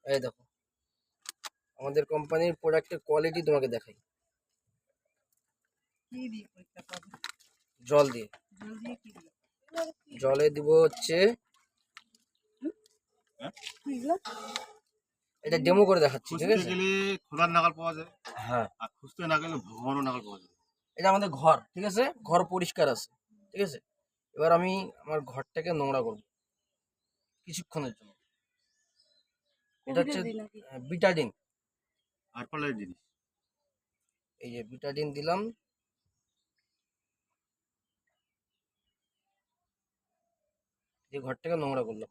এই দেখো আমাদের কোম্পানির প্রোডাক্টের কোয়ালিটি তোমাকে দেখাই। জল দিয়ে, জলে দিব হচ্ছে, এটা ডেমো করে দেখাচ্ছি, ঠিক আছে? খোলার নাগাল পাওয়া যায়, হ্যাঁ, আর খুঁজতে না গেলে ভগবানও নাগাল পাওয়া যায়। এটা আমাদের ঘর, ঠিক আছে? ঘর পরিষ্কার আছে, ঠিক আছে? এবার আমি আমার ঘরটাকে নোংরা করব কিছুক্ষণের জন্য। এটা হচ্ছে বিটাডিন। আর পার্লার জিনিস, এই যে বিটাডিন দিলাম, যে ঘরটাকে নোংরা করলাম।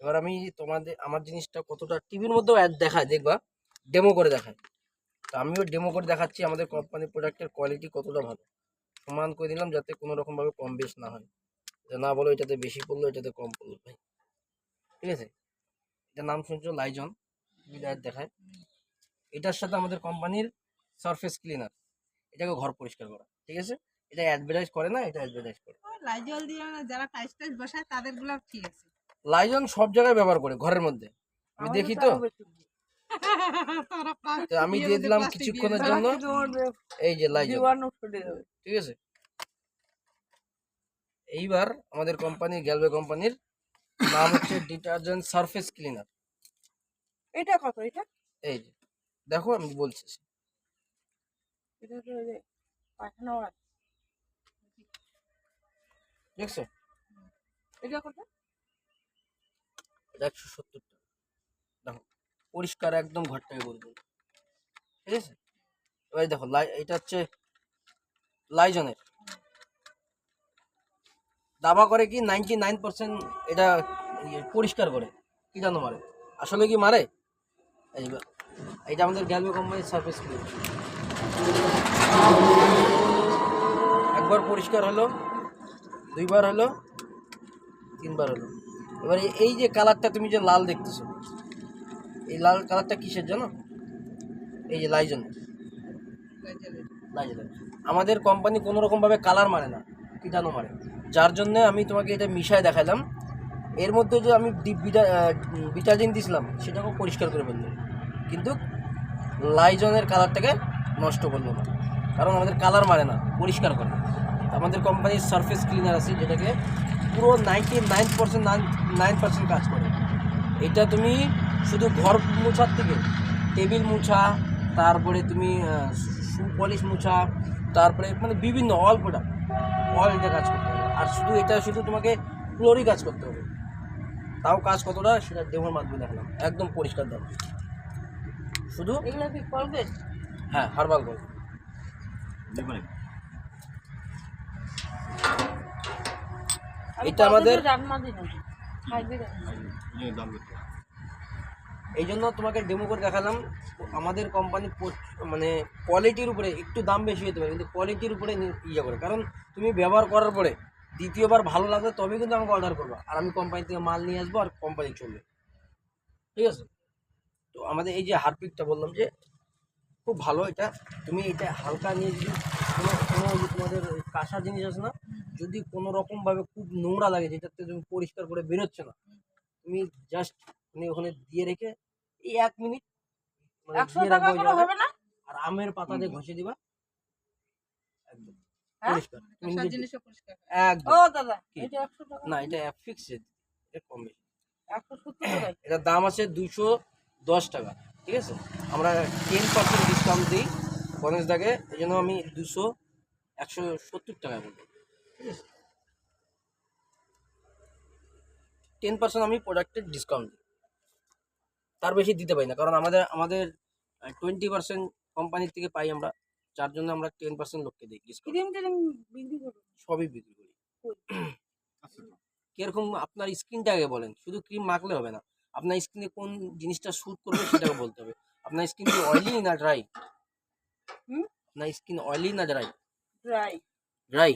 এবার আমি তোমাদের আমার জিনিসটা কতটা টিভির মধ্যেও অ্যাড দেখায়, দেখবা ডেমো করে দেখায়। তো আমিও ডেমো করে দেখাচ্ছি আমাদের কোম্পানির প্রোডাক্টের কোয়ালিটি কতটা ভালো। সমান করে দিলাম যাতে কোনো রকম ভাবে কম বেশ না হয়, যে না বলো এটাতে বেশি পড়লো এটাতে কম পড়লো ভাই, ঠিক আছে? এটার নাম শুনছো লাইজন, অ্যাড দেখায়। এটার সাথে আমাদের কোম্পানির সারফেস ক্লিনার, এটাকে ঘর পরিষ্কার করা, ঠিক আছে? এটা অ্যাডভার্টাইজ করে না, এটা অ্যাডভার্টাইজ করে। লাইজল দিয়ে যারা টাইস টাইস বসায় তাদের গুলো ঠিক আছে। লাইজন সব জায়গায় ব্যবহার করে, ঘরের মধ্যে আমি দেখি তো। তো আমি দিয়ে দিলাম কিছুক্ষণের জন্য, এই যে লাইজন, ঠিক আছে? এইবার আমাদের কোম্পানির গ্যালওয়ে কোম্পানির নাম হচ্ছে ডিটারজেন্ট সারফেস ক্লিনার। এটা কত? এটা এই যে দেখো আমি বলছি, এটা তো যে পাঠানো আছে, দেখছো? এটা কত? এটা 170 টাকা। দেখো পরিষ্কার একদম ঘরটাকে করে দেবো, ঠিক আছে? এবার দেখো এটা হচ্ছে লাইজনের দাবা করে কি 99% এটা পরিষ্কার করে, কি জানো মারে? আসলে কি মারে? এইটা আমাদের গ্যালওয়ে কোম্পানির সার্ভিস ক্লিন। একবার পরিষ্কার হলো, দুইবার হলো, তিনবার হলো। এবারে এই যে কালারটা তুমি যে লাল দেখতেছো, এই লাল কালারটা কিসের জানো? এই যে লাইজন, লাইজন। আমাদের কোম্পানি কোনো রকম ভাবে কালার মারে না, কীটাণু মারে, যার জন্য আমি তোমাকে এটা মিশায় দেখালাম। এর মধ্যে যে আমি বিটাডিন দিয়েছিলাম সেটাকেও পরিষ্কার করে ফেললো, কিন্তু লাইজনের কালারটাকে নষ্ট করলো না, কারণ আমাদের কালার মারে না, পরিষ্কার করে। আমাদের কোম্পানির সারফেস ক্লিনার আছে যেটাকে পুরো 99% কাজ করে। এটা তুমি শুধু ঘর মোছার থেকে টেবিল মোছা, তারপরে তুমি শু পলিশ মোছা, তারপরে মানে বিভিন্ন অল প্রোডাক্ট, অল এটা কাজ করতে হবে। আর শুধু এটা শুধু তোমাকে ফ্লোরই কাজ করতে হবে, তাও কাজ কতটা সেটা ডেমোর মাধ্যমে দেখালাম, একদম পরিষ্কার দাম। শুধু এগুলো কি কলগেট? হ্যাঁ, হার্বাল গোল্ড। এটা আমাদের এই জন্য তোমাকে ডেমো করে দেখালাম। আমাদের কোম্পানি মানে কোয়ালিটির উপরে একটু দাম বেশি হতে পারে, কিন্তু কোয়ালিটির উপরে ইয়ে করে, কারণ তুমি ব্যবহার করার পরে দ্বিতীয়বার ভালো লাগবে তবে কিন্তু আমাকে অর্ডার করবো, আর আমি কোম্পানি থেকে মাল নিয়ে আসবো আর কোম্পানি চলবে, ঠিক আছে? তো আমাদের এই যে হারপিকটা বললাম যে খুব ভালো, এটা তুমি এটা হালকা নিয়ে যদি কোনো তোমাদের কাঁসা জিনিস আছে না, যদি কোনো রকমভাবে খুব নোংরা লাগে যেটাতে তুমি পরিষ্কার করে বেরোচ্ছে না, তুমি জাস্ট তুমি ওখানে দিয়ে রেখে এই 1 মিনিট দিয়ে রাখবো, আর আমের পাতা দিয়ে ঘষে দিবা, একদম পরিষ্কার। একদম। না, এটা ফিক্সড, এটা কম বেশি। 170 টাকা। এটার দাম আছে 210 টাকা, ঠিক আছে? আমরা 10% ডিসকাউন্ট দিই গণেশ দাকে, এই জন্য আমি 170 টাকায় বলবো, ঠিক আছে? 10% আমি প্রোডাক্টের ডিসকাউন্ট দিই, তার বেশি দিতে পারি না, কারণ আমাদের 20% কোম্পানির থেকে পাই আমরা, যার জন্য আমরা 10% লোককে দিই ডিসকাউন্ট। সবই বিক্রি করি। কিরকম আপনার স্কিনটা আগে বলেন, শুধু ক্রিম মাখলে হবে না, আপনার স্কিনে কোন জিনিসটা স্যুট করবে সেটাকে বলতে হবে। আপনার স্কিন কি অয়েলি না ড্রাই? আপনার স্কিন অয়েলি না ড্রাই? ড্রাই। ড্রাই।